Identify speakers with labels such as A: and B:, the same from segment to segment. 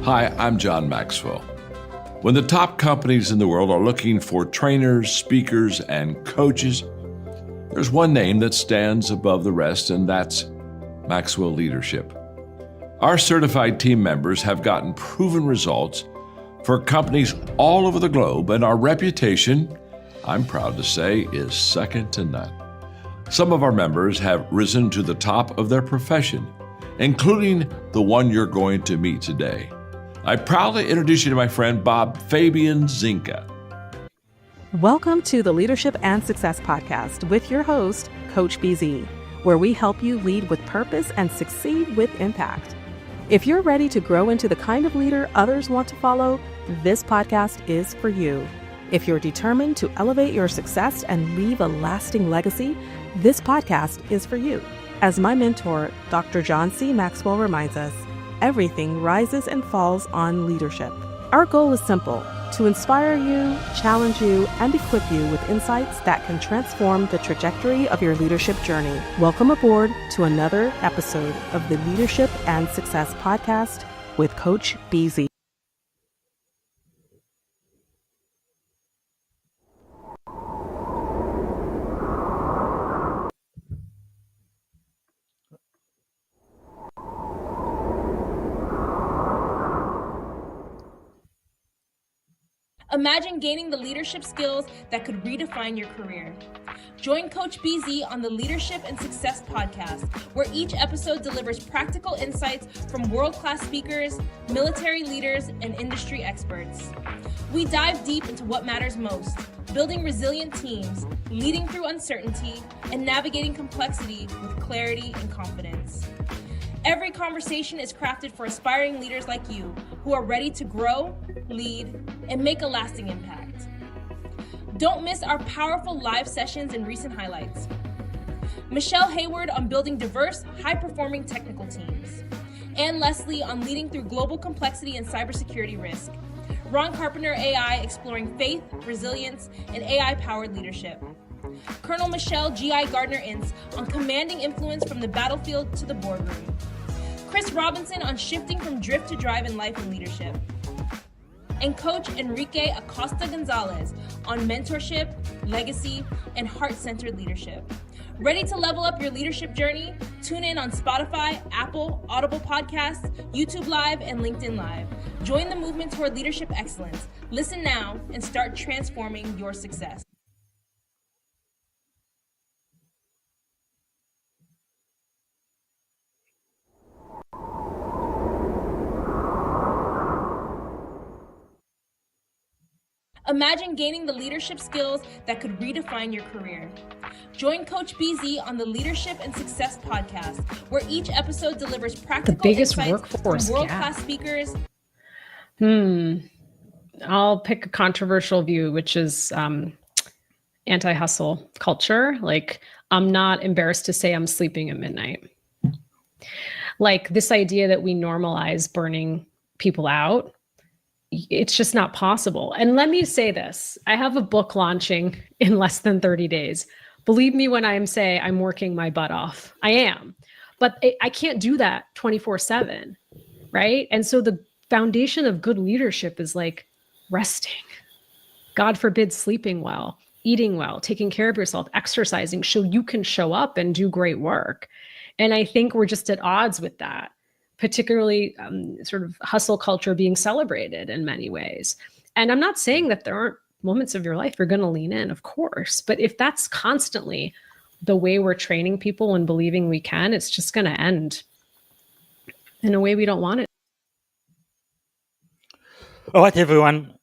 A: Hi, I'm John Maxwell. When the top companies in the world are looking for trainers, speakers, and coaches, there's one name that stands above the rest, and that's Maxwell Leadership. Our certified team members have gotten proven results for companies all over the globe, and our reputation, I'm proud to say, is second to none. Some of our members have risen to the top of their profession, including the one you're going to meet today. I proudly introduce you to my friend Bob Fabian Zinka.
B: Welcome to the Leadership and Success Podcast with your host, Coach BZ, where we help you lead with purpose and succeed with impact. If you're ready to grow into the kind of leader others want to follow, this podcast is for you. If you're determined to elevate your success and leave a lasting legacy, this podcast is for you. As my mentor, Dr. John C. Maxwell reminds us, everything rises and falls on leadership. Our goal is simple: to inspire you, challenge you, and equip you with insights that can transform the trajectory of your leadership journey. Welcome aboard to another episode of the Leadership and Success Podcast with Coach BZ.
C: Imagine gaining the leadership skills that could redefine your career. Join Coach BZ on the Leadership and Success Podcast, where each episode delivers practical insights from world-class speakers, military leaders, and industry experts. We dive deep into what matters most: building resilient teams, leading through uncertainty, and navigating complexity with clarity and confidence. Every conversation is crafted for aspiring leaders like you who are ready to grow, lead, and make a lasting impact. Don't miss our powerful live sessions and recent highlights. Michelle Hayward on building diverse, high-performing technical teams. Ann Leslie on leading through global complexity and cybersecurity risk. Ron Carpenter AI exploring faith, resilience, and AI-powered leadership. Colonel Michelle G.I. Gardner-Ince on commanding influence from the battlefield to the boardroom. Chris Robinson on shifting from drift to drive in life and leadership. And Coach Enrique Acosta Gonzalez on mentorship, legacy, and heart-centered leadership. Ready to level up your leadership journey? Tune in on Spotify, Apple, Audible Podcasts, YouTube Live, and LinkedIn Live. Join the movement toward leadership excellence. Listen now and start transforming your success. Imagine gaining the leadership skills that could redefine your career. Join Coach BZ on the Leadership and Success Podcast, where each episode delivers practical insights from world-class speakers.
D: I'll pick a controversial view, which is anti-hustle culture. Like, I'm not embarrassed to say I'm sleeping at midnight. Like, this idea that we normalize burning people out, it's just not possible. And let me say this, I have a book launching in less than 30 days. Believe me when I say I'm working my butt off. I am, but I can't do that 24/7, right? And so the foundation of good leadership is like resting, God forbid, sleeping well, eating well, taking care of yourself, exercising, so you can show up and do great work. And I think we're just at odds with that, particularly sort of hustle culture being celebrated in many ways. And I'm not saying that there aren't moments of your life you're going to lean in, of course. But if that's constantly the way we're training people and believing we can, it's just going to end in a way we don't want it.
E: All right, everyone.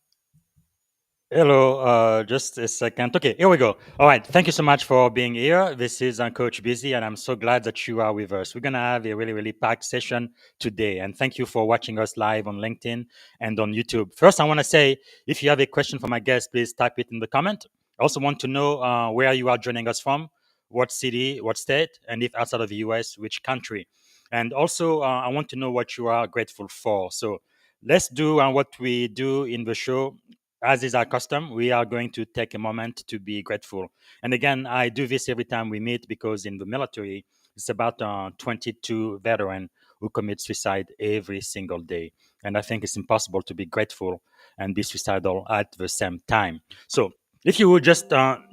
E: Hello, just a second. Okay, here we go. All right, thank you so much for being here. This is Coach Busy, and I'm so glad that you are with us. We're going to have a really, really packed session today, and thank you for watching us live on LinkedIn and on YouTube. First, I want to say, if you have a question for my guest, please type it in the comment. I also want to know where you are joining us from, what city, what state, and if outside of the US, which country. And also, I want to know what you are grateful for. So let's do what we do in the show. As is our custom, we are going to take a moment to be grateful. And again, I do this every time we meet because in the military, it's about 22 veterans who commit suicide every single day. And I think it's impossible to be grateful and be suicidal at the same time. So if you would just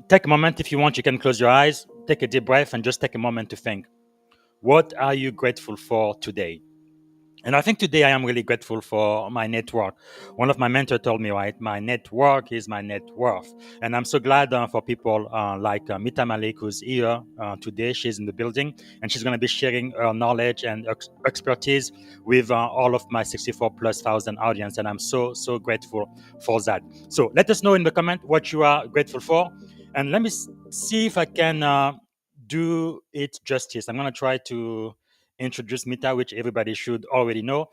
E: take a moment, if you want, you can close your eyes, take a deep breath, and just take a moment to think, what are you grateful for today? And I think today I am really grateful for my network. One of my mentors told me, right, my network is my net worth. And I'm so glad for people like Mita Mallick, who's here today. She's in the building and she's going to be sharing her knowledge and expertise with all of my 64 plus thousand audience. And I'm so, so grateful for that. So let us know in the comment what you are grateful for. And let me see if I can do it justice. I'm going to try to introduce Mita, which everybody should already know.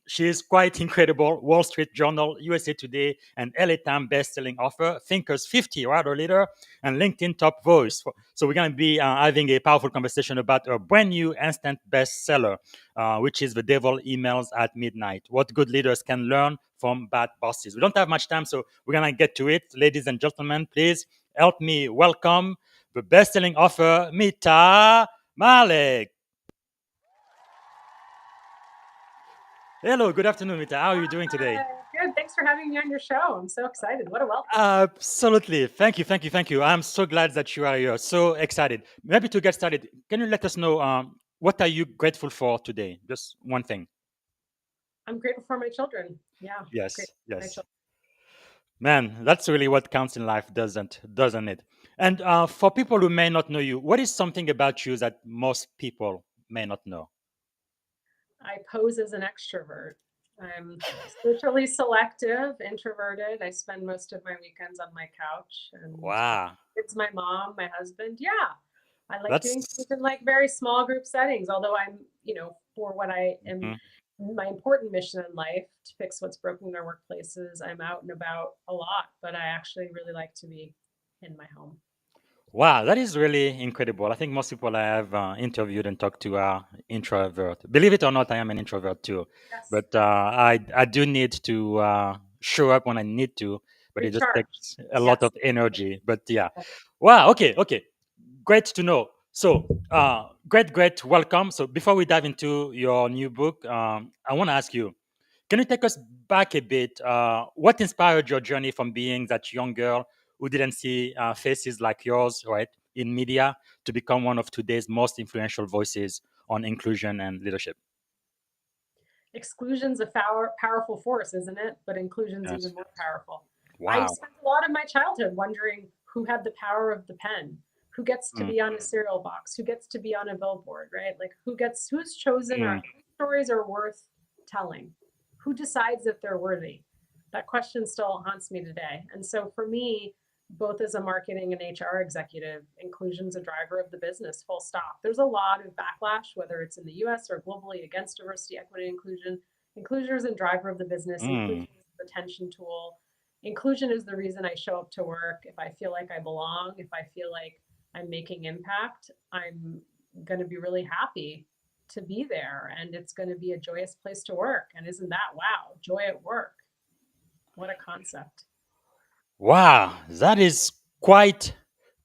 E: She is quite incredible. Wall Street Journal, USA Today, and LA Times best-selling author, Thinkers 50 writer leader, and LinkedIn top voice. So we're going to be having a powerful conversation about a brand new instant bestseller, which is The Devil Emails at Midnight. What good leaders can learn from bad bosses. We don't have much time, so we're going to get to it. Ladies and gentlemen, please help me welcome the best-selling author, Mita Mallick. Hello, good afternoon, Mita. How are you doing today?
D: Good. Thanks for having me on your show. I'm so excited. What a welcome.
E: Absolutely. Thank you, thank you, thank you. I'm so glad that you are here. So excited. Maybe to get started, can you let us know what are you grateful for today? Just one thing.
D: I'm grateful for my children. Yeah.
E: Yes,
D: Grateful for my
E: yes.
D: children.
E: Man, that's really what counts in life, doesn't it? And for people who may not know you, what is something about you that most people may not know?
D: I pose as an extrovert. I'm socially selective, introverted. I spend most of my weekends on my couch and
E: Wow,
D: it's my mom, my husband. Yeah. I like doing
E: that's
D: things in like very small group settings, although I'm, for what I am,
E: mhm.
D: my important mission in life to fix what's broken in our workplaces, I'm out and about a lot, but I actually really like to be in my home.
E: Wow, that is really incredible. I think most people I have interviewed and talked to are introvert. Believe it or not, I am an introvert too.
D: Yes.
E: But I do need to show up when I need to, but it just
D: Recharge.
E: takes a lot
D: Yes.
E: of energy. But yeah, wow. Okay, okay, great to know. So great, welcome. So before we dive into your new book, I want to ask you, can you take us back a bit? What inspired your journey from being that young girl who didn't see faces like yours, right, in media to become one of today's most influential voices on inclusion and leadership?
D: Exclusion's a powerful force, isn't it? But inclusion's
E: Yes.
D: even more powerful. I
E: Wow.
D: spent a lot of my childhood wondering who had the power of the pen, who gets to
E: Mm,
D: be on a cereal box, who gets to be on a billboard, right? Like who's chosen or
E: mm.
D: whose stories are worth telling? Who decides if they're worthy? That question still haunts me today. And so for me, both as a marketing and HR executive, inclusion's a driver of the business, full stop. There's a lot of backlash, whether it's in the US or globally, against diversity, equity, inclusion. Inclusion is a driver of the business.
E: Mm.
D: Inclusion is a retention tool. Inclusion is the reason I show up to work. If I feel like I belong, if I feel like I'm making impact, I'm going to be really happy to be there. And it's going to be a joyous place to work. And isn't that wow? Joy at work. What a concept.
E: Wow, that is quite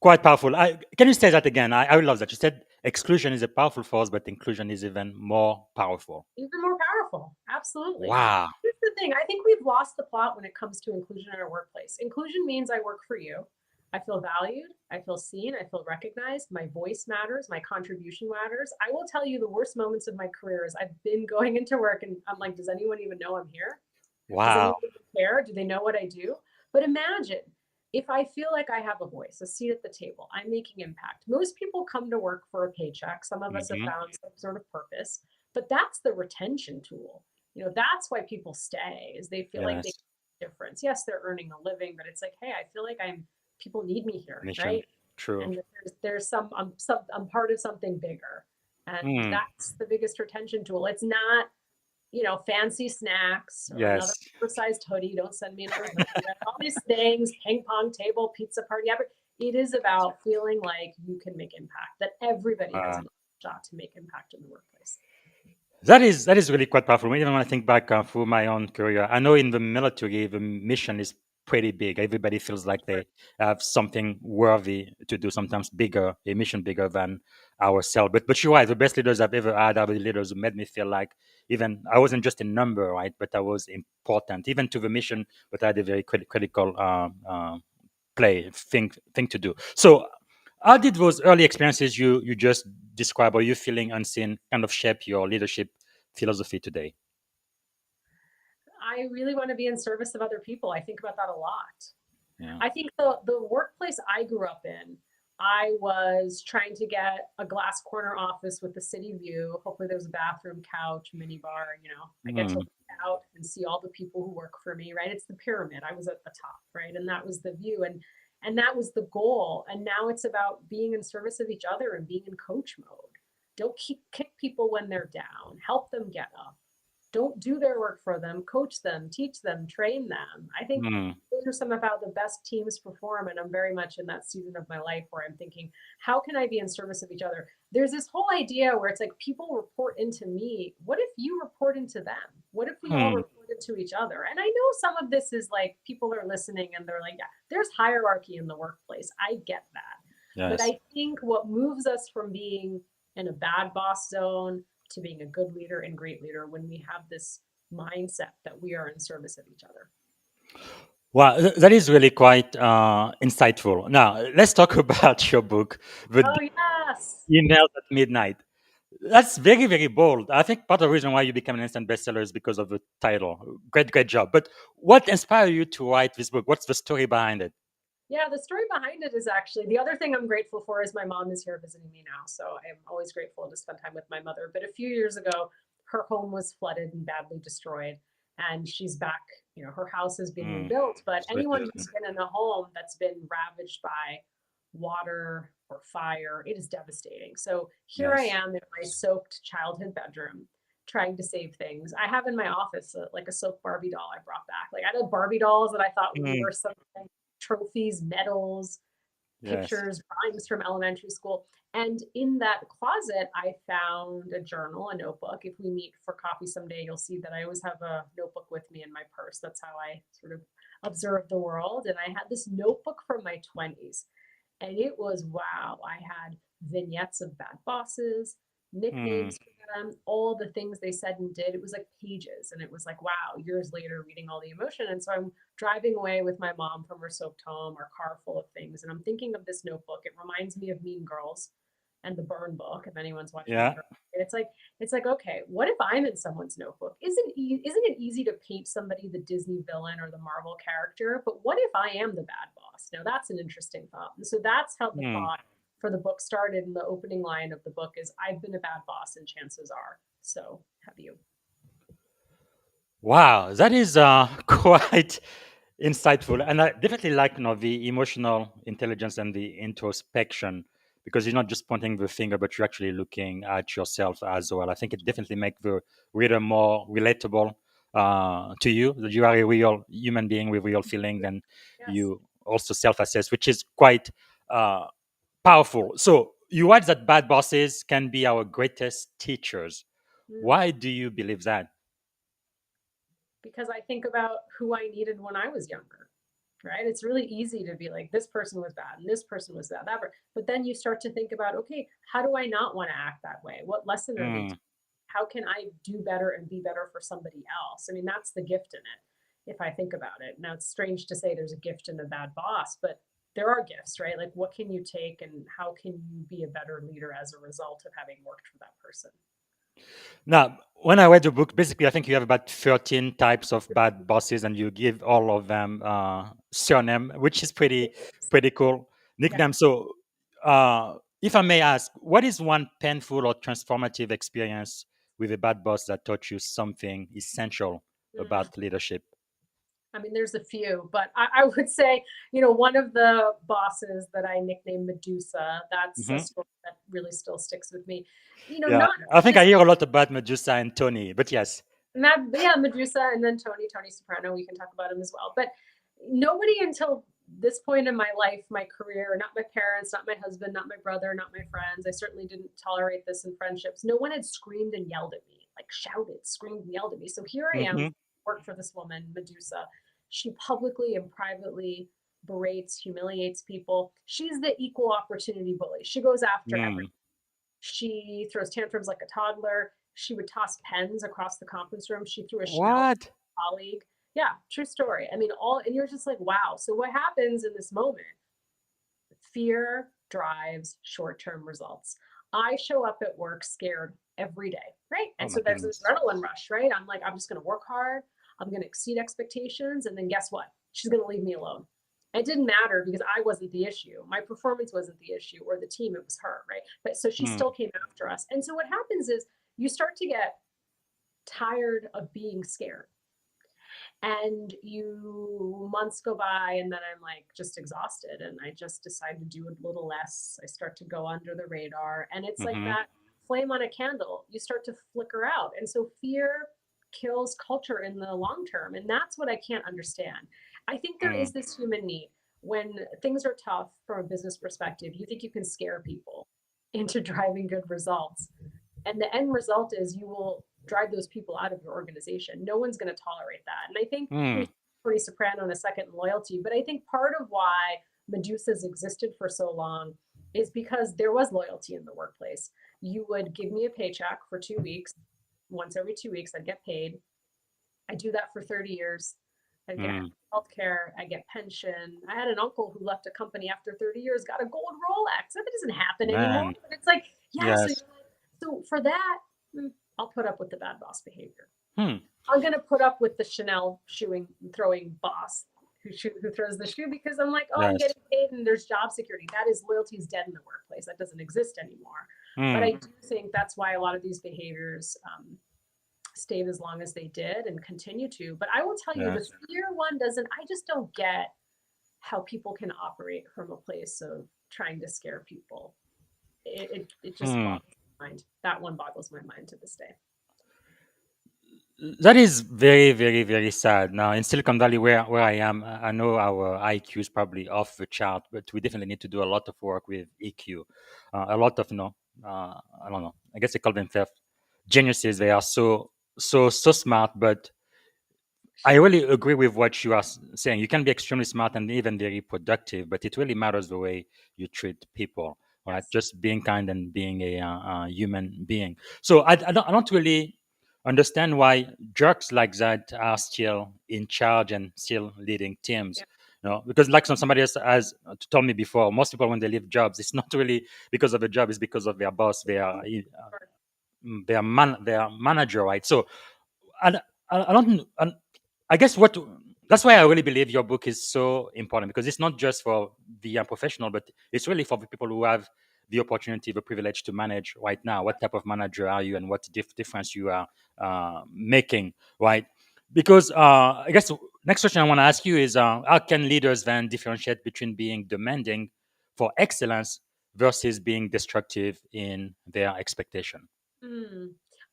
E: powerful. Can you say that again? I love that. You said exclusion is a powerful force, but inclusion is even more powerful.
D: Even more powerful. Absolutely.
E: Wow.
D: Here's the thing. I think we've lost the plot when it comes to inclusion in our workplace. Inclusion means I work for you. I feel valued. I feel seen. I feel recognized. My voice matters. My contribution matters. I will tell you the worst moments of my career is I've been going into work and I'm like, does anyone even know I'm here? Does anyone
E: Wow.
D: even care? Do they know what I do? But imagine if I feel like I have a voice, a seat at the table, I'm making impact. Most people come to work for a paycheck. Some of us have
E: Hmm.
D: found some sort of purpose, but that's the retention tool. That's why people stay, is they feel like they
E: Yes.
D: make a difference. Yes, they're earning a living, but it's like, hey, I feel like people need me here,
E: Mission.
D: right?
E: True.
D: And there's I'm part of something bigger. And
E: Mm.
D: that's the biggest retention tool. It's not fancy snacks or another
E: Yes.
D: oversized hoodie. Don't send me another hoodie. Right? All these things, ping pong table, pizza party. But it is about feeling like you can make impact, that everybody has
E: Uh,
D: a shot to make impact in the workplace.
E: that is really quite powerful. Even when I think back through my own career, I know in the military the mission is pretty big. Everybody feels like they have something worthy to do, sometimes bigger, a mission bigger than ourselves. But you're right, the best leaders I've ever had are the leaders who made me feel like even I wasn't just a number, right? But I was important, even to the mission, but I had a very critical thing to do. So how did those early experiences you just described, or you feeling unseen, kind of shape your leadership philosophy today?
D: I really want to be in service of other people. I think about that a lot.
E: Yeah.
D: I think the workplace I grew up in, I was trying to get a glass corner office with the city view. Hopefully there's a bathroom, couch, mini bar, I get to look out and see all the people who work for me, right? It's the pyramid. I was at the top, right? And that was the view. And that was the goal. And now it's about being in service of each other and being in coach mode. Don't kick people when they're down. Help them get up. Don't do their work for them, coach them, teach them, train them. I think those are some of how the best teams perform. And I'm very much in that season of my life where I'm thinking, how can I be in service of each other? There's this whole idea where it's like people report into me. What if you report into them? What if we all report into each other? And I know some of this is like people are listening and they're like, yeah, there's hierarchy in the workplace. I get that.
E: Yes.
D: But I think what moves us from being in a bad boss zone to being a good leader and great leader when we have this mindset that we are in service of each other.
E: Wow, that is really quite insightful. Now, let's talk about your book,
D: Oh, yes.
E: Emails at Midnight. That's very, very bold. I think part of the reason why you became an instant bestseller is because of the title. Great job. But what inspired you to write this book? What's the story behind it?
D: Yeah, the story behind it is actually the other thing I'm grateful for is my mom is here visiting me now. So I'm always grateful to spend time with my mother. But a few years ago, her home was flooded and badly destroyed. And she's back, her house is being rebuilt. But anyone who's been in a home that's been ravaged by water or fire, it is devastating. So here I am in my soaked childhood bedroom trying to save things. I have in my office like a soaked Barbie doll I brought back. Like I had Barbie dolls that I thought were something. Trophies, medals, pictures, drawings from elementary school. And in that closet, I found a journal, a notebook. If we meet for coffee someday, you'll see that I always have a notebook with me in my purse. That's how I sort of observe the world. And I had this notebook from my 20s. And it was, wow, I had vignettes of bad bosses, nicknames for them, all the things they said and did. It was like pages. And it was like, wow, years later, reading all the emotion. And so I'm driving away with my mom from her soaked home, our car full of things. And I'm thinking of this notebook. It reminds me of Mean Girls and the Burn book, if anyone's watching.
E: Yeah.
D: It's like, okay, what if I'm in someone's notebook? Isn't it easy to paint somebody the Disney villain or the Marvel character? But what if I am the bad boss? Now that's an interesting thought. And so that's how the thought for the book started. And the opening line of the book is, I've been a bad boss and chances are, so have you.
E: Wow, that is quite insightful. And I definitely like the emotional intelligence and the introspection, because you're not just pointing the finger, but you're actually looking at yourself as well. I think it definitely makes the reader more relatable to you, that you are a real human being with real feelings, and you also self-assess, which is quite powerful. So you write that bad bosses can be our greatest teachers. Why do you believe that?
D: Because I think about who I needed when I was younger, right? It's really easy to be like, this person was bad and this person was bad. But then you start to think about, okay, how do I not want to act that way? What lesson are they teaching? How can I do better and be better for somebody else? I mean, that's the gift in it, if I think about it. Now, it's strange to say there's a gift in a bad boss, but there are gifts, right? Like, what can you take and how can you be a better leader as a result of having worked for that person?
E: Now, when I read the book, basically, I think you have about 13 types of bad bosses, and you give all of them surname, which is pretty cool nickname. So, if I may ask, what is one painful or transformative experience with a bad boss that taught you something essential about leadership?
D: I mean, there's a few, but I would say, one of the bosses that I nicknamed Medusa, that's a story that really still sticks with me.
E: I think I hear a lot about Medusa and Tony, but yes.
D: Medusa and then Tony Soprano, we can talk about him as well. But nobody until this point in my life, my career, not my parents, not my husband, not my brother, not my friends, I certainly didn't tolerate this in friendships. No one had screamed and yelled at me, like shouted, screamed and yelled at me. So here I am, work for this woman, Medusa.
F: She publicly and privately berates, humiliates people. She's the equal opportunity bully. She goes after everyone. She throws tantrums like a toddler. She would toss pens across the conference room. She threw a Chanel
E: What?
F: colleague. Yeah, true story. I mean, and you're just like, wow. So what happens in this moment? Fear drives short-term results. I show up at work scared every day, right? And so there's an adrenaline rush, right? I'm like, I'm just going to work hard. I'm going to exceed expectations. And then guess what? She's going to leave me alone. It didn't matter because I wasn't the issue. My performance wasn't the issue, or the team, it was her, right? But so she still came after us. And so what happens is you start to get tired of being scared. And months go by, and then I'm like just exhausted, and I just decide to do a little less. I start to go under the radar, and it's like that flame on a candle. You start to flicker out. And so fear kills culture in the long term. And that's what I can't understand. I think there is this human need. When things are tough from a business perspective, you think you can scare people into driving good results. And the end result is you will drive those people out of your organization. No one's going to tolerate that. And I think Tony Soprano in a second, loyalty. But I think part of why Medusa's existed for so long is because there was loyalty in the workplace. You would give me a paycheck for 2 weeks. Once every 2 weeks, I'd get paid. I do that for 30 years. I get healthcare. I get pension. I had an uncle who left a company after 30 years, got a gold Rolex. That doesn't happen anymore. But it's like, so for that, I'll put up with the bad boss behavior. I'm going to put up with the Chanel throwing boss who throws the shoe, because I'm like, I'm getting paid and there's job security. That is, loyalty is dead in the workplace. That doesn't exist anymore. But I do think that's why a lot of these behaviors stayed as long as they did and continue to. But I will tell you, the fear one I just don't get how people can operate from a place of trying to scare people. It just boggles my mind. That one boggles my mind to this day.
E: That is very, very, very sad. Now, in Silicon Valley, where I am, I know our IQ is probably off the chart, but we definitely need to do a lot of work with EQ. A lot of, I don't know, I guess they call themselves geniuses. They are so smart, but I really agree with what you are saying. You can be extremely smart and even very productive, but it really matters the way you treat people, right? Just being kind and being a human being. So I don't really understand why jerks like that are still in charge and still leading teams. Because like somebody else has told me before, most people, when they leave jobs, it's not really because of the job, it's because of their boss, their manager, right? So I don't. I guess that's why I really believe your book is so important, because it's not just for the professional, but it's really for the people who have the opportunity, the privilege to manage right now. What type of manager are you, and what difference you are making, right? Because I guess next question I want to ask you is, how can leaders then differentiate between being demanding for excellence versus being destructive in their expectation?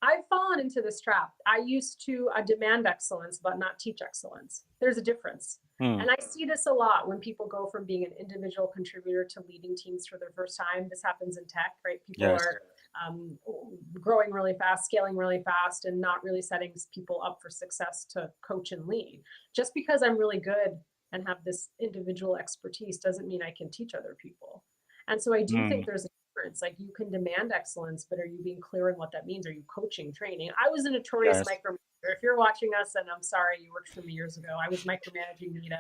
F: I've fallen into this trap. I used to demand excellence, but not teach excellence. There's a difference. And I see this a lot when people go from being an individual contributor to leading teams for their first time. This happens in tech, right? People are growing really fast, scaling really fast, and not really setting people up for success to coach and lead. Just because I'm really good and have this individual expertise doesn't mean I can teach other people. And so I do think there's a difference. Like, you can demand excellence, but are you being clear in what that means? Are you coaching, training? I was a notorious micromanager. If you're watching us, and I'm sorry, you worked for me years ago, I was micromanaging Mita.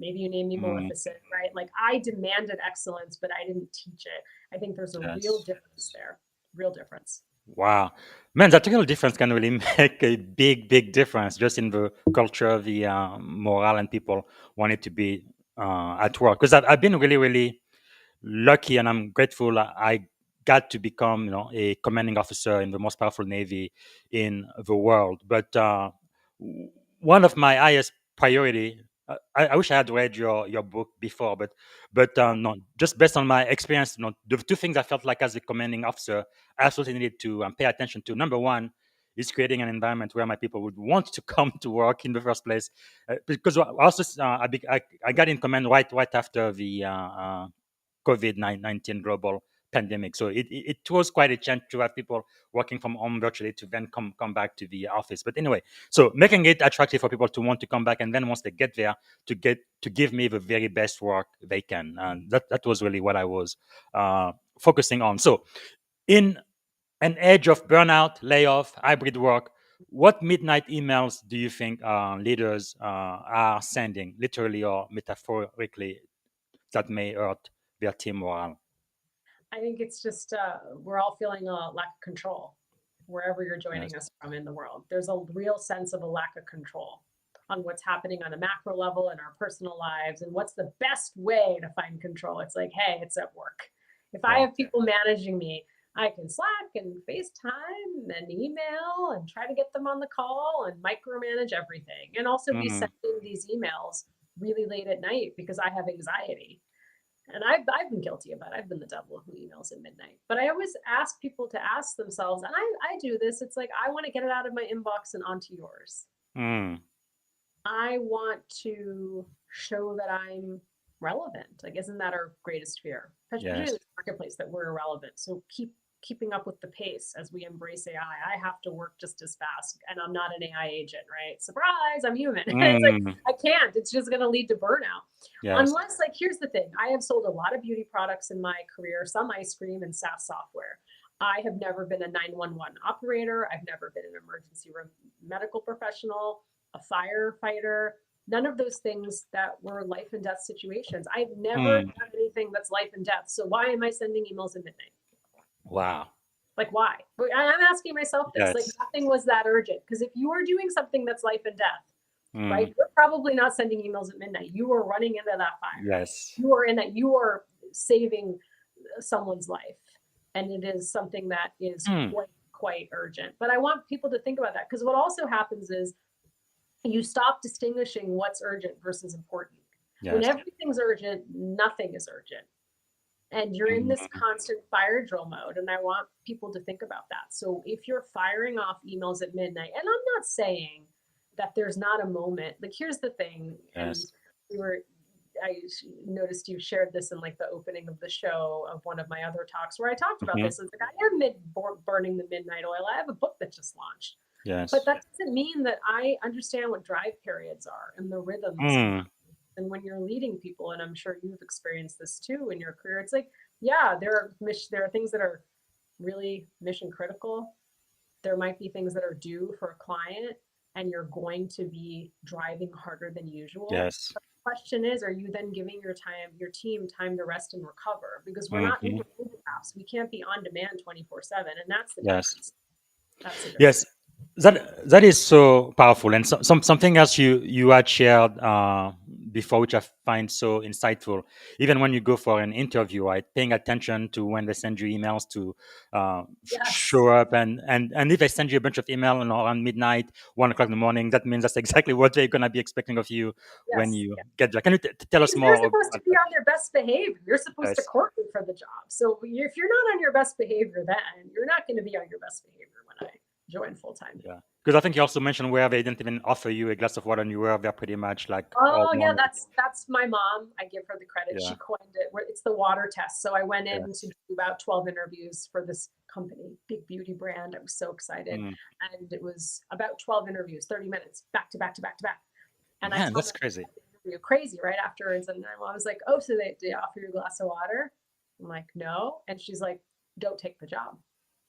F: Maybe you named me Maleficent, right? Like, I demanded excellence, but I didn't teach it. I think there's a real difference there. Real difference.
E: Wow. Man, that real difference can really make a big, big difference just in the culture, the morale, and people wanting to be at work. Because I've been really, really lucky, and I'm grateful I got to become, a commanding officer in the most powerful navy in the world. But one of my highest priority, I wish I had read your book before, but no, just based on my experience, the two things I felt like as a commanding officer I absolutely needed to pay attention to. Number one is creating an environment where my people would want to come to work in the first place, because I got in command right after the COVID-19 global pandemic. So it was quite a chance to have people working from home virtually to then come back to the office. But anyway, so making it attractive for people to want to come back, and then once they get there, to give me the very best work they can. And that was really what I was focusing on. So in an age of burnout, layoff, hybrid work, what midnight emails do you think leaders are sending, literally or metaphorically, that may hurt their team morale?
F: I think it's just we're all feeling a lack of control wherever you're joining
E: Yes.
F: us from in the world. There's a real sense of a lack of control on what's happening on a macro level in our personal lives and what's the best way to find control. It's like, hey, it's at work. If I
E: Yeah.
F: have people managing me, I can Slack and FaceTime and email and try to get them on the call and micromanage everything, and also be sending these emails really late at night because I have anxiety. And I've been guilty of it. I've been the devil who emails at midnight. But I always ask people to ask themselves, and I do this. It's like, I want to get it out of my inbox and onto yours.
E: Mm.
F: I want to show that I'm relevant. Like, isn't that our greatest fear? Especially in
E: Yes.
F: the marketplace, that we're irrelevant. So keeping up with the pace as we embrace AI. I have to work just as fast, and I'm not an AI agent, right? Surprise, I'm human. It's like, I can't. It's just going to lead to burnout.
E: Yes.
F: Unless, like, here's the thing. I have sold a lot of beauty products in my career, some ice cream and SaaS software. I have never been a 911 operator. I've never been an emergency room medical professional, a firefighter, none of those things that were life and death situations. I've never done anything that's life and death. So why am I sending emails at midnight?
E: Wow.
F: Like, why? I'm asking myself this.
E: Yes.
F: Like, nothing was that urgent. Because if you are doing something that's life and death,
E: Mm.
F: right, you're probably not sending emails at midnight. You are running into that fire.
E: Yes.
F: You are in that. You are saving someone's life, and it is something that is quite urgent. But I want people to think about that, because what also happens is you stop distinguishing what's urgent versus important. When
E: Yes.
F: everything's urgent, nothing is urgent. And you're in this constant fire drill mode. And I want people to think about that. So if you're firing off emails at midnight, and I'm not saying that there's not a moment, like, here's the thing.
E: Yes.
F: And I noticed you shared this in, like, the opening of the show of one of my other talks where I talked about this. It's like, I am burning the midnight oil. I have a book that just launched.
E: Yes.
F: But that doesn't mean that I understand what drive periods are and the rhythms. And when you're leading people, and I'm sure you've experienced this too in your career, it's like, yeah, there are things that are really mission critical. There might be things that are due for a client, and you're going to be driving harder than usual.
E: Yes.
F: But the question is, are you then giving your team time to rest and recover? Because we're not Uber apps. We can't be on demand 24/7, and that's the
E: Yes.
F: difference. That's the difference.
E: Yes. That is so powerful, and something else you had shared before, which I find so insightful. Even when you go for an interview, right, paying attention to when they send you emails to show up, and if they send you a bunch of email around midnight, 1 o'clock in the morning, that means that's exactly what they're gonna be expecting of you when you get there. Can you tell us more?
F: You're supposed to be on their best behavior. You're supposed to
E: Yes.
F: court me for the job. So if you're not on your best behavior, then you're not going to be on your best behavior when I join full time.
E: Yeah, because I think you also mentioned where they didn't even offer you a glass of water, and you were there pretty much like.
F: Oh yeah, that's my mom. I give her the credit.
E: Yeah.
F: She coined it. It's the water test. So I went in to do about 12 interviews for this company, big beauty brand. I was so excited, and it was about 12 interviews, 30 minutes, back to back to back to back. And
E: Man, that's crazy.
F: Crazy, right afterwards. And I was like, oh, so they offer you a glass of water? I'm like, no. And she's like, don't take the job.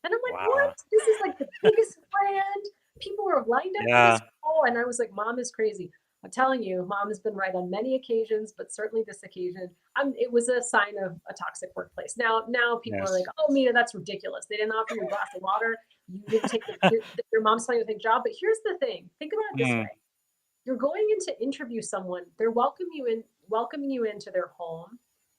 F: And I'm like, what? This is like the biggest brand. People are lined up for this role. And I was like, Mom is crazy. I'm telling you, Mom has been right on many occasions, but certainly this occasion, it was a sign of a toxic workplace. Now people are like, oh, Mita, that's ridiculous. They didn't offer you a glass of water. You didn't take your mom's telling you to take a job. But here's the thing. Think about it this way. You're going in to interview someone. They're welcoming you into their home.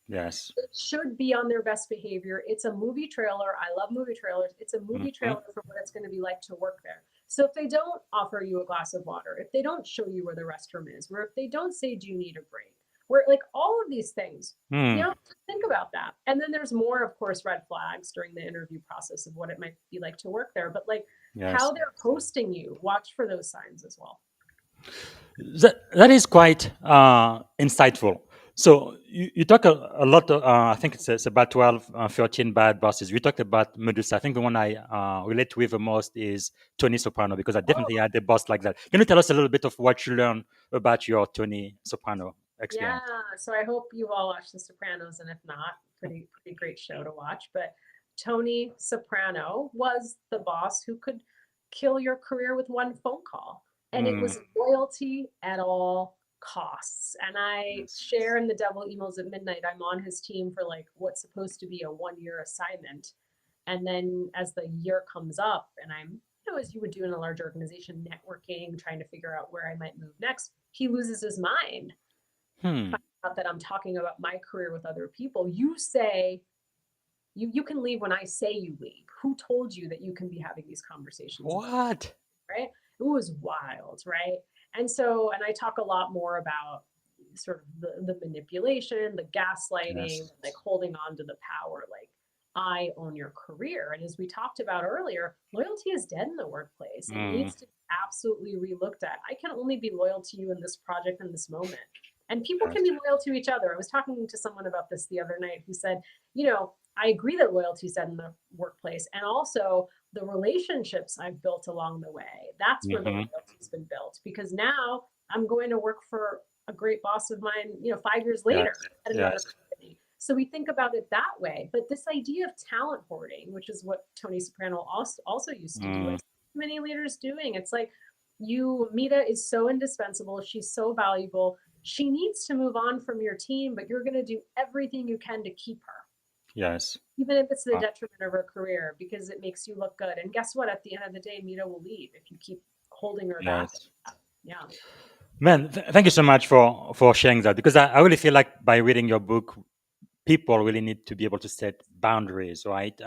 E: Yes.
F: It should be on their best behavior. It's a movie trailer. I love movie trailers. It's a movie trailer for what it's going to be like to work there. So if they don't offer you a glass of water, if they don't show you where the restroom is, or if they don't say, do you need a break? Where, like, all of these things, think about that. And then there's more, of course, red flags during the interview process of what it might be like to work there. But like how they're hosting you, watch for those signs as well.
E: That is quite insightful. So you talk a lot. I think it's about 12, 13 bad bosses. We talked about Medusa. I think the one I relate with the most is Tony Soprano because I definitely had a boss like that. Can you tell us a little bit of what you learned about your Tony Soprano
F: Yeah,
E: experience?
F: so I hope you've all watched The Sopranos, and if not, pretty great show to watch. But Tony Soprano was the boss who could kill your career with one phone call, and it
E: Mm,
F: was loyalty at all costs. And I
E: yes.
F: share in The Devil Emails at Midnight. I'm on his team for like what's supposed to be a 1 year assignment, and then as the year comes up, and I'm as you would do in a large organization, networking, trying to figure out where I might move next, he loses his mind
E: Hmm.
F: out that I'm talking about my career with other people. You say you can leave when I say you leave. Who told you that you can be having these conversations about,
E: What?
F: right? It was wild, right? And I talk a lot more about sort of the manipulation, the gaslighting,
E: Yes.
F: like holding on to the power, like I own your career. And as we talked about earlier, loyalty is dead in the workplace. It
E: Mm,
F: needs to be absolutely relooked at. I can only be loyal to you in this project in this moment. And people
E: yes.
F: can be loyal to each other. I was talking to someone about this the other night who said, I agree that loyalty is dead in the workplace. And also the relationships I've built along the way. That's where the
E: Hmm.
F: loyalty's been built because now I'm going to work for a great boss of mine, 5 years
E: Yes.
F: later at another
E: Yes.
F: company. So we think about it that way. But this idea of talent hoarding, which is what Tony Soprano also used to do,
E: Mm,
F: I've seen many leaders doing. It's like Mita is so indispensable. She's so valuable. She needs to move on from your team, but you're going to do everything you can to keep her
E: yes.
F: even if it's the
E: Uh,
F: detriment of her career, because it makes you look good. And guess what? At the end of the day, Mita will leave if you keep holding her back.
E: yes.
F: Yeah.
E: Man, thank you so much for sharing that because I really feel like by reading your book, people really need to be able to set boundaries, right?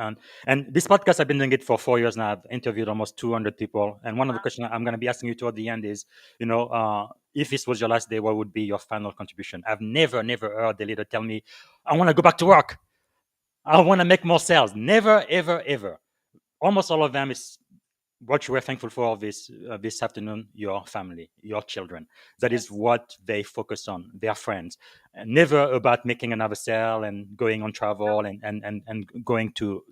E: And this podcast, I've been doing it for 4 years now. I've interviewed almost 200 people, and one of the questions I'm going to be asking you toward the end is, if this was your last day, what would be your final contribution? I've never heard the leader tell me, "I want to go back to work. I want to make more sales." Never, ever, ever. Almost all of them is what you were thankful for this afternoon, your family, your children. That is
F: Yes.
E: what they focus on, their friends. And never about making another sale and going on travel and going to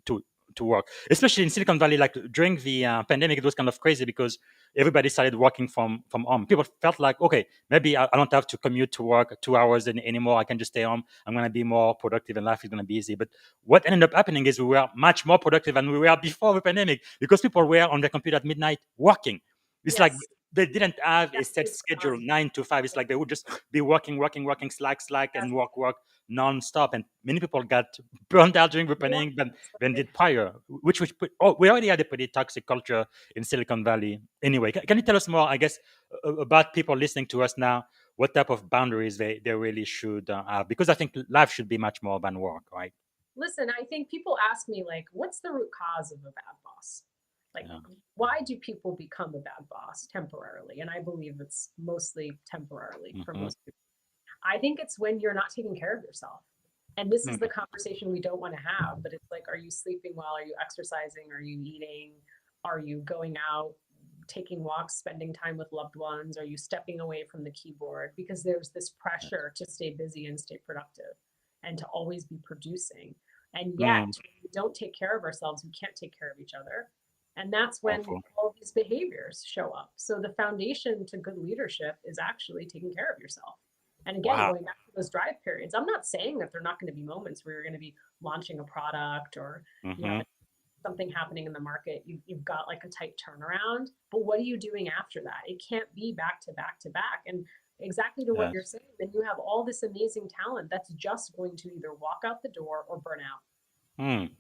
E: work. Especially in Silicon Valley, like during the pandemic, it was kind of crazy because everybody started working from home. People felt like, okay, maybe I don't have to commute to work 2 hours anymore. I can just stay home. I'm going to be more productive and life is going to be easy. But what ended up happening is we were much more productive than we were before the pandemic because people were on their computer at midnight working. It's like
F: Yes.
E: they didn't have a
F: Yes.
E: set schedule 9 to 5. It's like they would just be working, slack,
F: Yes.
E: and work non-stop. And many people got burned out during the
F: Yeah.
E: pandemic than did prior, which we already had a pretty toxic culture in Silicon Valley. Anyway, can you tell us more, I guess, about people listening to us now? What type of boundaries they really should have? Because I think life should be much more than work, right?
F: Listen, I think people ask me, like, what's the root cause of a bad boss? Like,
E: Yeah.
F: why do people become a bad boss temporarily? And I believe it's mostly temporarily for
E: Hmm.
F: most people. I think it's when you're not taking care of yourself. And this is
E: Hmm.
F: the conversation we don't want to have, but it's like, are you sleeping well? Are you exercising? Are you eating? Are you going out, taking walks, spending time with loved ones? Are you stepping away from the keyboard? Because there's this pressure to stay busy and stay productive and to always be producing. And yet,
E: Mm,
F: we don't take care of ourselves. We can't take care of each other. And that's when
E: powerful.
F: all these behaviors show up. So the foundation to good leadership is actually taking care of yourself. And again,
E: Wow.
F: going back to those drive periods, I'm not saying that there are not going to be moments where you're going to be launching a product or you have
E: Hmm.
F: something happening in the market. You've got like a tight turnaround, but what are you doing after that? It can't be back to back to back. And exactly to what you're
E: Yes.
F: saying, then you have all this amazing talent that's just going to either walk out the door or burn out.
E: Mm.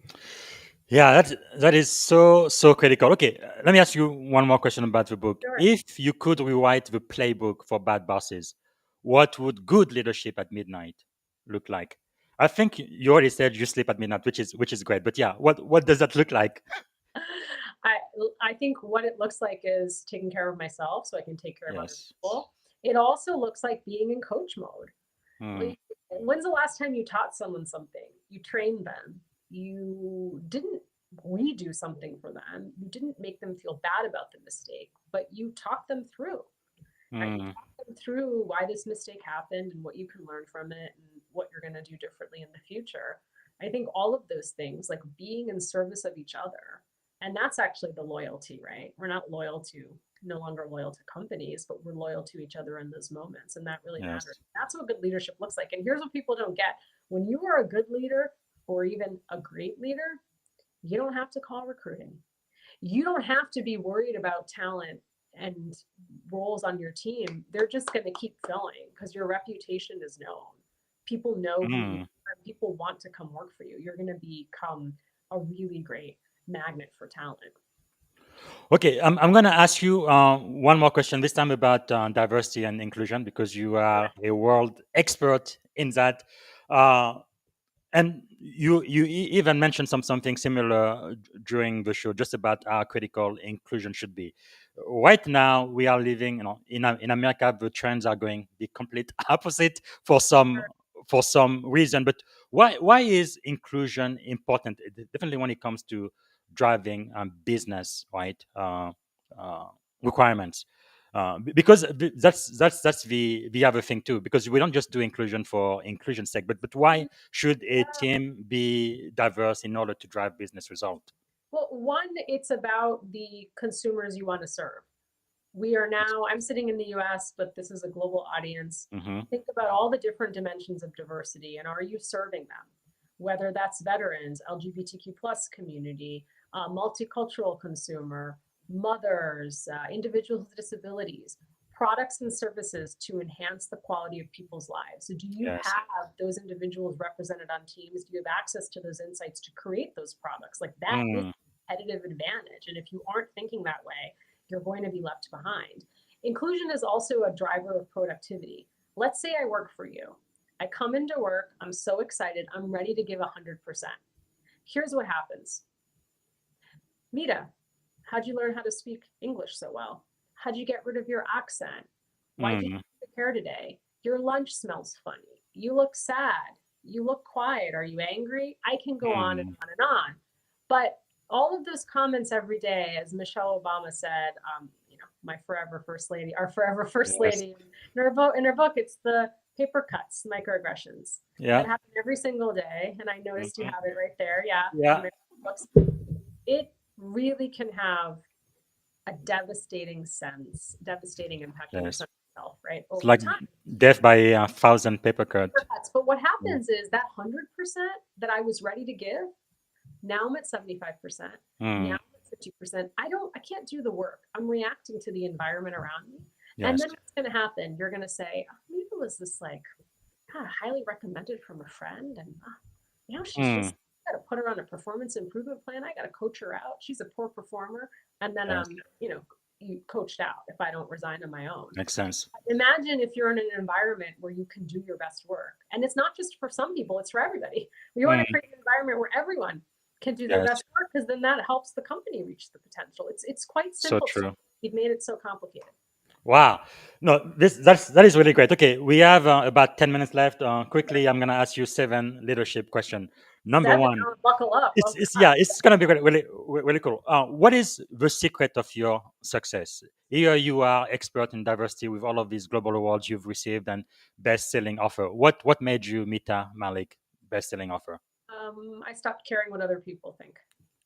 E: Yeah, that is so critical. Okay, let me ask you one more question about the book.
F: Sure.
E: If you could rewrite the playbook for bad bosses, what would good leadership at midnight look like? I think you already said you sleep at midnight, which is great. But yeah, what does that look like?
F: I I think what it looks like is taking care of myself so I can take care of other
E: Yes.
F: people. It also looks like being in coach mode.
E: Mm,
F: Like, when's the last time you taught someone something? You trained them. You didn't redo something for them. You didn't make them feel bad about the mistake, but you talked them through. right?
E: Mm.
F: Talk them through why this mistake happened and what you can learn from it and what you're going to do differently in the future. I think all of those things, like being in service of each other, and that's actually the loyalty, right? We're not no longer loyal to companies, but we're loyal to each other in those moments. And that really matters.
E: Yes.
F: That's what good leadership looks like. And here's what people don't get. When you are a good leader or even a great leader, you don't have to call recruiting. You don't have to be worried about talent and roles on your team. They're just going to keep filling because your reputation is known. People know who you
E: Mm.
F: are. People want to come work for you. You're going to become a really great magnet for talent.
E: Okay, I'm going to ask you one more question, this time about diversity and inclusion, because you are a world expert in that. Uh, and you even mentioned something similar during the show, just about how critical inclusion should be. Right now, we are living, in America, the trends are going the complete opposite for some reason. But why is inclusion important? Definitely when it comes to driving business, right? Uh, Requirements. Because that's the other thing too. Because we don't just do inclusion for inclusion's sake, but why should a team be diverse in order to drive business result?
F: Well, one, it's about the consumers you want to serve. I'm sitting in the US, but this is a global audience.
E: Mm-hmm.
F: Think about all the different dimensions of diversity and are you serving them? Whether that's veterans, LGBTQ plus community, multicultural consumer, mothers, individuals with disabilities, products and services to enhance the quality of people's lives. So do you
E: Yes.
F: have those individuals represented on teams? Do you have access to those insights to create those products? Like that is
E: Mm.
F: a competitive advantage. And if you aren't thinking that way, you're going to be left behind. Inclusion is also a driver of productivity. Let's say I work for you. I come into work, I'm so excited, I'm ready to give 100%. Here's what happens. Mita, how'd you learn how to speak English so well? How'd you get rid of your accent? Why'd you
E: Mm.
F: take your hair today? Your lunch smells funny. You look sad. You look quiet. Are you angry? I can go on and
E: Mm.
F: on and on. But all of those comments every day, as Michelle Obama said, my forever first lady, our forever first
E: Yes.
F: lady, in her book, it's the paper cuts, microaggressions that
E: Yeah.
F: happen every single day. And I noticed you
E: Mhm.
F: have it right there. Yeah.
E: Yeah.
F: In my books. It really can have a devastating impact on your
E: Yes.
F: sense of self, right?
E: It's
F: Over
E: like
F: time.
E: death by a thousand paper cut.
F: But what
E: Yeah.
F: happens is that 100% that I was ready to give, now I'm at 75%. Now
E: Mm.
F: I'm at 50%. I can't do the work. I'm reacting to the environment around me. And
E: Yes.
F: then what's going to happen? You're going to say, oh, maybe it was this like highly recommended from a friend. And she's
E: Mm.
F: just got to put her on a performance improvement plan. I got to coach her out. She's a poor performer. And then,
E: Yes.
F: you coached out if I don't resign on my own.
E: Makes sense.
F: Imagine if you're in an environment where you can do your best work. And it's not just for some people, it's for everybody. We want to
E: Mm.
F: create an environment where everyone can do their
E: Yes.
F: best work because then that helps the company reach the potential. It's quite
E: So
F: simple.
E: true.
F: You've made it so complicated.
E: Wow. No, that is really great. Okay, we have about 10 minutes left. Quickly, I'm gonna ask you 7 leadership question. Number
F: 7,
E: one,
F: buckle up. Oh,
E: it's
F: God.
E: yeah, it's gonna be really cool. What is the secret of your success? Here you are expert in diversity with all of these global awards you've received and best-selling offer. What made you Mita Mallick best-selling offer?
F: I stopped caring what other people think.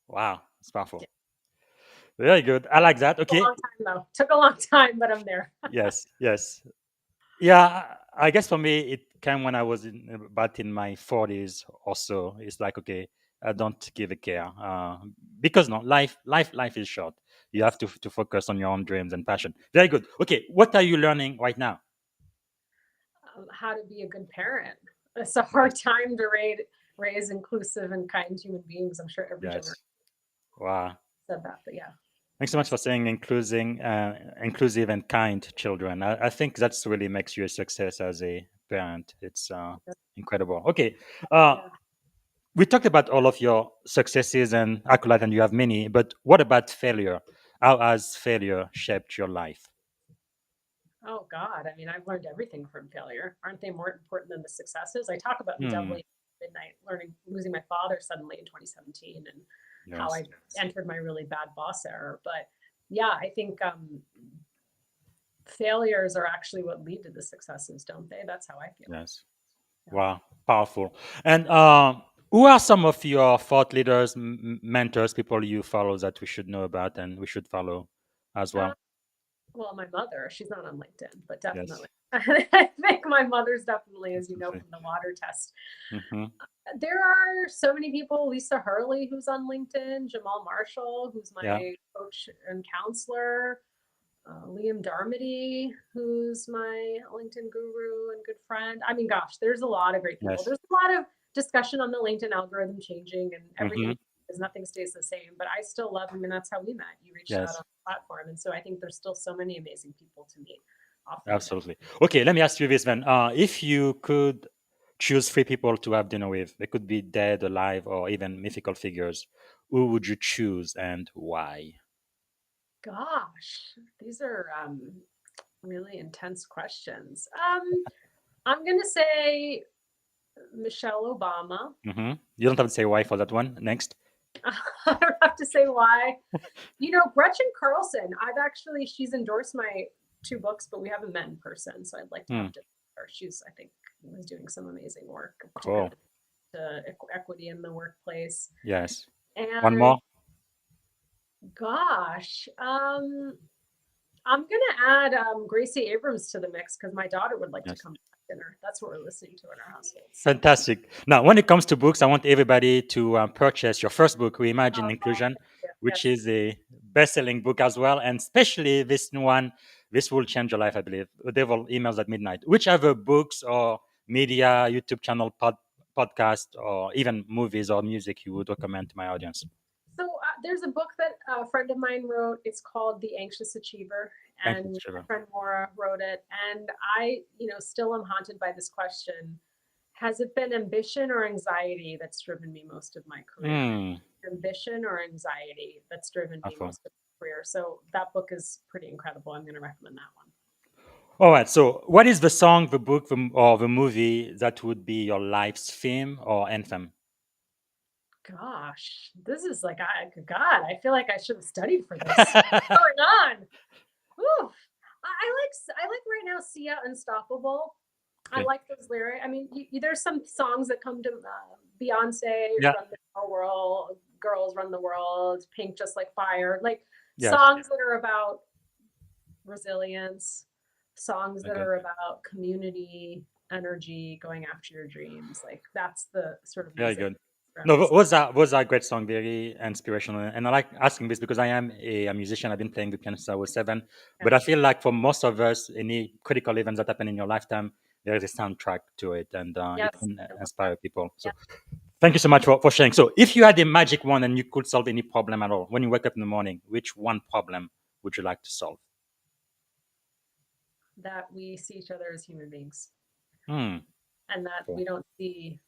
E: Wow, it's powerful.
F: Yeah.
E: Very good. I like that.
F: Took a
E: Okay.
F: long time though. Took a long time, but I'm there.
E: Yes. Yeah, I guess for me it came when I was about in my 40s or so. It's like, okay, I don't give a care because no, life is short. You have to focus on your own dreams and passion. Very good. Okay, what are you learning right now?
F: How to be a good parent. It's a hard time to raise inclusive and kind human beings. I'm sure every
E: Yes.
F: generation
E: Wow.
F: said that, but yeah.
E: Thanks so much for saying inclusive and kind children. I think that's really makes you a success as a parent. It's incredible. Okay. Uh,
F: Yeah.
E: we talked about all of your successes and accolades, and you have many, but what about failure? How has failure shaped your life?
F: Oh God. I mean, I've learned everything from failure. Aren't they more important than the successes? I talk about the
E: Hmm.
F: doubling midnight, losing my father suddenly in 2017 and how
E: Yes.
F: I entered my really bad boss error. But yeah, I think failures are actually what lead to the successes, don't they? That's how I feel.
E: Yes.
F: Yeah.
E: Wow. Powerful. And who are some of your thought leaders, mentors, people you follow that we should know about and we should follow as
F: Uh,
E: well?
F: well, my mother, she's not on LinkedIn, but
E: Yes.
F: definitely. I think my mother's definitely, as you know,
E: Definitely.
F: from the water test.
E: Mm-hmm.
F: There are so many people, Lisa Hurley, who's on LinkedIn, Jamal Marshall, who's
E: Yeah.
F: my coach and counselor, Liam Darmody, who's my LinkedIn guru and good friend. I mean, gosh, there's a lot of great people.
E: Yes.
F: There's a lot of discussion on the LinkedIn algorithm changing and everything
E: Mm-hmm.
F: because nothing stays the same. But I still love him, and that's how we met. You reached out
E: Yes.
F: on the platform, and so I think there's still so many amazing people to meet off LinkedIn.
E: Absolutely. Okay, let me ask you this then. If you could choose three people to have dinner with, they could be dead, alive, or even mythical figures, who would you choose and why?
F: Gosh, these are really intense questions. I'm gonna say Michelle Obama.
E: Mm-hmm. You don't have to say why for that one. Next.
F: I don't have to say why. You know, Gretchen Carlson, she's endorsed my 2 books, but we haven't met in person. So I'd like to
E: Hmm.
F: have dinner with her. She's, I think, was doing some amazing work,
E: Cool.
F: particularly to equity in the workplace.
E: Yes. One
F: And
E: more.
F: gosh, I'm gonna add Gracie Abrams to the mix because my daughter would like to
E: Yes.
F: come to dinner. That's what we're listening to in our household.
E: Fantastic. Now, when it comes to books, I want everybody to purchase your first book, Reimagine Inclusion, which
F: Yes.
E: is a best-selling book as well, and especially this one. This will change your life, I believe. The Devil Emails at Midnight. Whichever books or media, YouTube channel, podcast, or even movies or music you would recommend to my audience.
F: So there's a book that a friend of mine wrote. It's called The Anxious Achiever,
E: Thank you,
F: and
E: Trevor.
F: my friend Maura wrote it. And I, still am haunted by this question: has it been ambition or anxiety that's driven me most of my career?
E: Mm,
F: Ambition or anxiety that's driven me
E: awesome.
F: most of my career. So that book is pretty incredible. I'm going to recommend that one.
E: All right. So, what is the song, the book, or the movie that would be your life's theme or anthem?
F: Gosh, this is like, God, I feel like I should have studied for this. What's going on? Ooh. I like right now Sia Unstoppable. I
E: Okay.
F: like those lyrics. I mean, there's some songs that come to Beyonce,
E: Yeah.
F: Run the World, Girls Run the World, Pink Just Like Fire, like
E: Yes.
F: songs that are about resilience, songs that
E: Okay.
F: are about community, energy, going after your dreams. Like that's the sort of
E: Very
F: music.
E: good. No, those are great song, very inspirational. And I like asking this because I am a musician. I've been playing the piano since I was 7. But I feel like for most of us, any critical events that happen in your lifetime, there is a soundtrack to it, and it
F: Yes.
E: can inspire people. So thank you so much for sharing. So if you had a magic wand and you could solve any problem at all, when you wake up in the morning, which one problem would you like to solve?
F: That we see each other as human beings,
E: Hmm.
F: and that
E: Cool.
F: we don't see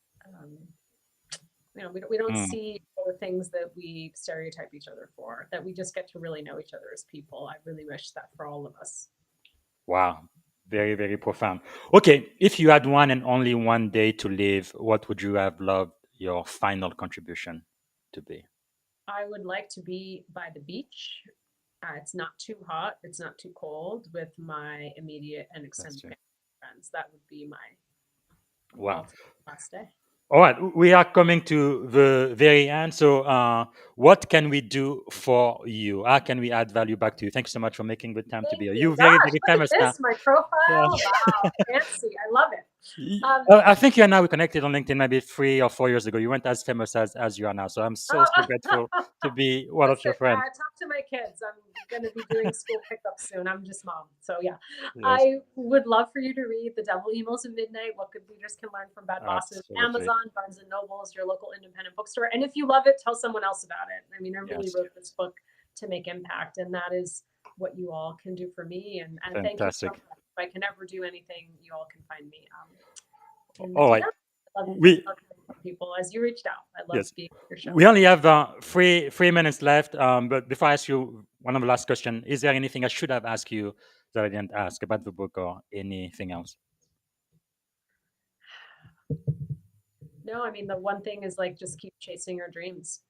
F: we don't
E: Hmm.
F: see all the things that we stereotype each other for, that we just get to really know each other as people. I really wish that for all of us.
E: Wow. Very, very profound. Okay. If you had one and only one day to live, what would you have loved your final contribution to be?
F: I would like to be by the beach. It's not too hot, it's not too cold, with my immediate and extended
E: true.
F: family friends. That would be my
E: Wow.
F: ultimate last day.
E: All right. We are coming to the very end. So, what can we do for you? How can we add value back to you? Thank you so much for making the time to
F: Thank
E: be here.
F: you.
E: You very,
F: Gosh,
E: very
F: look at
E: famous now.
F: this, my
E: Yeah.
F: profile. Wow, fancy. I love it.
E: I think you and I were connected on LinkedIn maybe 3 or 4 years ago. You weren't as famous as you are now. So I'm so grateful to be one of your
F: Listen,
E: friends.
F: talk to my kids. I'm going to be doing school pickup soon. I'm just mom. So, yeah.
E: Yes,
F: I would love for you to read The Devil Emails at Midnight, What Good Leaders Can Learn from Bad Bosses.
E: absolutely.
F: Amazon, Barnes & Nobles, your local independent bookstore. And if you love it, tell someone else about it. I mean, I really
E: Yes.
F: wrote this book to make impact, and that is what you all can do for me. And thank you so
E: Fantastic.
F: much. If I can ever do anything, you all can find me in the
E: All right.
F: DM. I love
E: We
F: people as you reached out. I love
E: Yes.
F: being on your show.
E: We only have 3 minutes left. But before I ask you one of the last question, is there anything I should have asked you that I didn't ask about the book or anything else?
F: No, I mean, the one thing is like just keep chasing your dreams.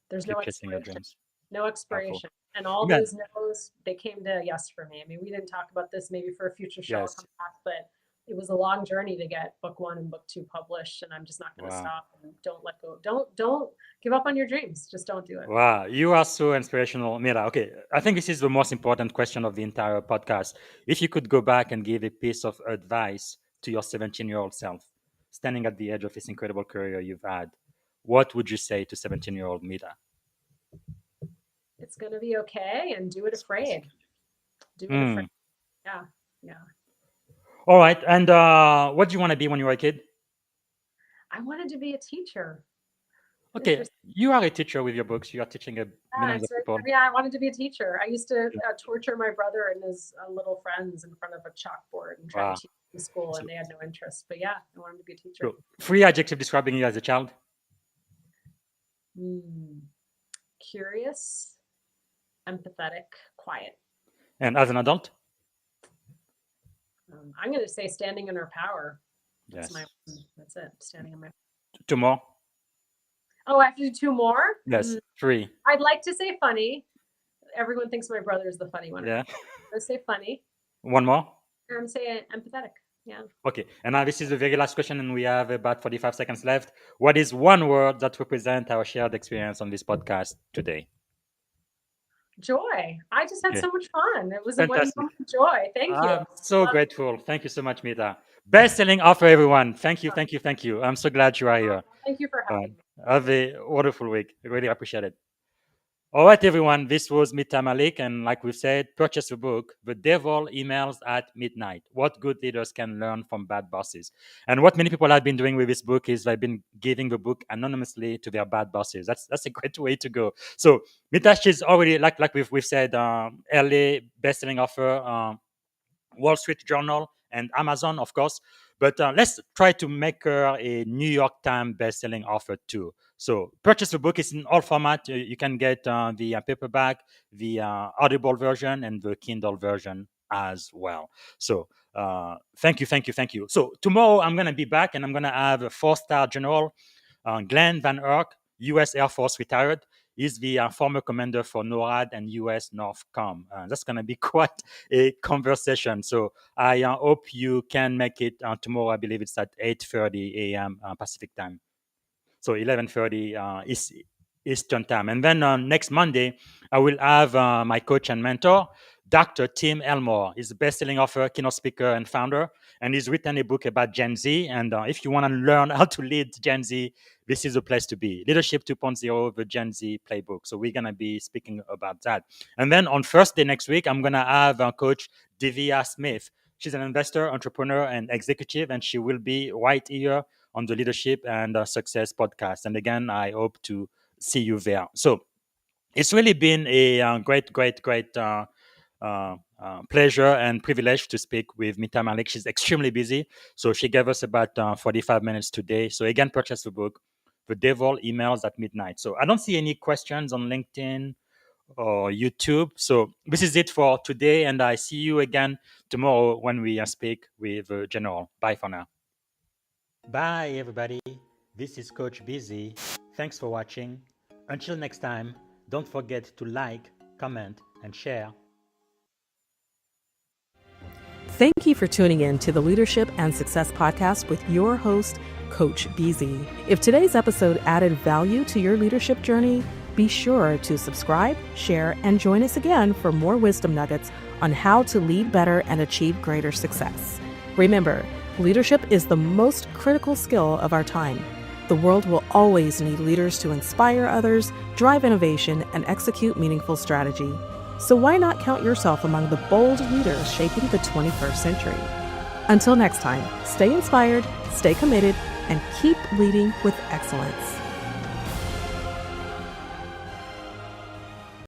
F: There's
E: Keep
F: no
E: chasing your
F: expiration.
E: dreams.
F: No
E: Powerful.
F: expiration. And all
E: Yeah.
F: those no's, they came to yes for me. I mean, we didn't talk about this, maybe for a future show I'll
E: Yes.
F: come back, but it was a long journey to get book 1 and book 2 published, and I'm just not going to
E: Wow.
F: stop. And don't let go. Don't give up on your dreams. Just don't do it.
E: Wow, you are so inspirational, Mira. Okay, I think this is the most important question of the entire podcast. If you could go back and give a piece of advice to your 17-year-old self, standing at the edge of this incredible career you've had, what would you say to 17-year-old Mira?
F: It's going to be okay, and do it afraid. Do it
E: Mm.
F: afraid. Yeah. Yeah.
E: All right, and what do you want to be when you were a kid?
F: I wanted to be a teacher.
E: Okay,
F: Interesting.
E: you are a teacher with your books. You are teaching millions of
F: So,
E: people.
F: yeah, I wanted to be a teacher. I used to torture my brother and his little friends in front of a chalkboard and try
E: Wow.
F: to teach them in school, and they had no interest. But yeah, I wanted to be a teacher.
E: So, 3 adjectives describing you as a child.
F: Curious, empathetic, quiet.
E: And as an adult?
F: I'm going to say standing in her power.
E: Yes.
F: That's it. Standing in my.
E: 2 more?
F: Oh, I have to do 2 more?
E: Yes. 3.
F: I'd like to say funny. Everyone thinks my brother is the funny one.
E: Yeah.
F: Let's say funny.
E: 1 more?
F: I'm saying empathetic. Yeah.
E: Okay, and now this is the very last question, and we have about 45 seconds left. What is one word that represents our shared experience on this podcast today?
F: Joy. I just had
E: Yeah.
F: so much fun. It was a
E: Fantastic.
F: wonderful joy. Thank you.
E: I'm so grateful. Thank you so much, Mita. Best-selling author, everyone. Thank you, thank you, thank you. I'm so glad you are here.
F: Thank you for having me.
E: Have a wonderful week. I really appreciate it. All right, everyone. This was Mita Mallick, and like we've said, purchase the book, The Devil Emails at Midnight, What Good Leaders Can Learn from Bad Bosses. And what many people have been doing with this book is they've been giving the book anonymously to their bad bosses. That's a great way to go. So Mita, she's already, like we've said, LA best-selling author, Wall Street Journal, and Amazon, of course. But let's try to make her a New York Times best-selling author too. So purchase the book. It's in all formats. You can get the paperback, the Audible version, and the Kindle version as well. So thank you. So tomorrow I'm going to be back, and I'm going to have a 4-star general, Glenn Van Erck, U.S. Air Force retired. He's the former commander for NORAD and U.S. NORTHCOM. That's going to be quite a conversation. So I hope you can make it tomorrow. I believe it's at 8:30 a.m. Pacific time. So 11:30 Eastern time. And then next Monday, I will have my coach and mentor, Dr. Tim Elmore. He's a best-selling author, keynote speaker, and founder. And he's written a book about Gen Z. And if you want to learn how to lead Gen Z, this is the place to be. Leadership 2.0, the Gen Z playbook. So we're going to be speaking about that. And then on Thursday next week, I'm going to have Coach Divya Smith. She's an investor, entrepreneur, and executive, and she will be right here on the Leadership and Success podcast. And again, I hope to see you there. So it's really been a great pleasure and privilege to speak with Mita Mallick. She's extremely busy, so she gave us about 45 minutes today. So again, purchase the book, The Devil Emails at Midnight. So I don't see any questions on LinkedIn or YouTube. So this is it for today, and I see you again tomorrow when we speak with General. Bye for now. Bye, everybody. This is Coach Busy. Thanks for watching. Until next time, don't forget to like, comment, and share.
B: Thank you for tuning in to the Leadership and Success Podcast with your host, Coach BZ. If today's episode added value to your leadership journey, be sure to subscribe, share, and join us again for more wisdom nuggets on how to lead better and achieve greater success. Remember, leadership is the most critical skill of our time. The world will always need leaders to inspire others, drive innovation, and execute meaningful strategy. So why not count yourself among the bold leaders shaping the 21st century? Until next time, stay inspired, stay committed, and keep leading with excellence.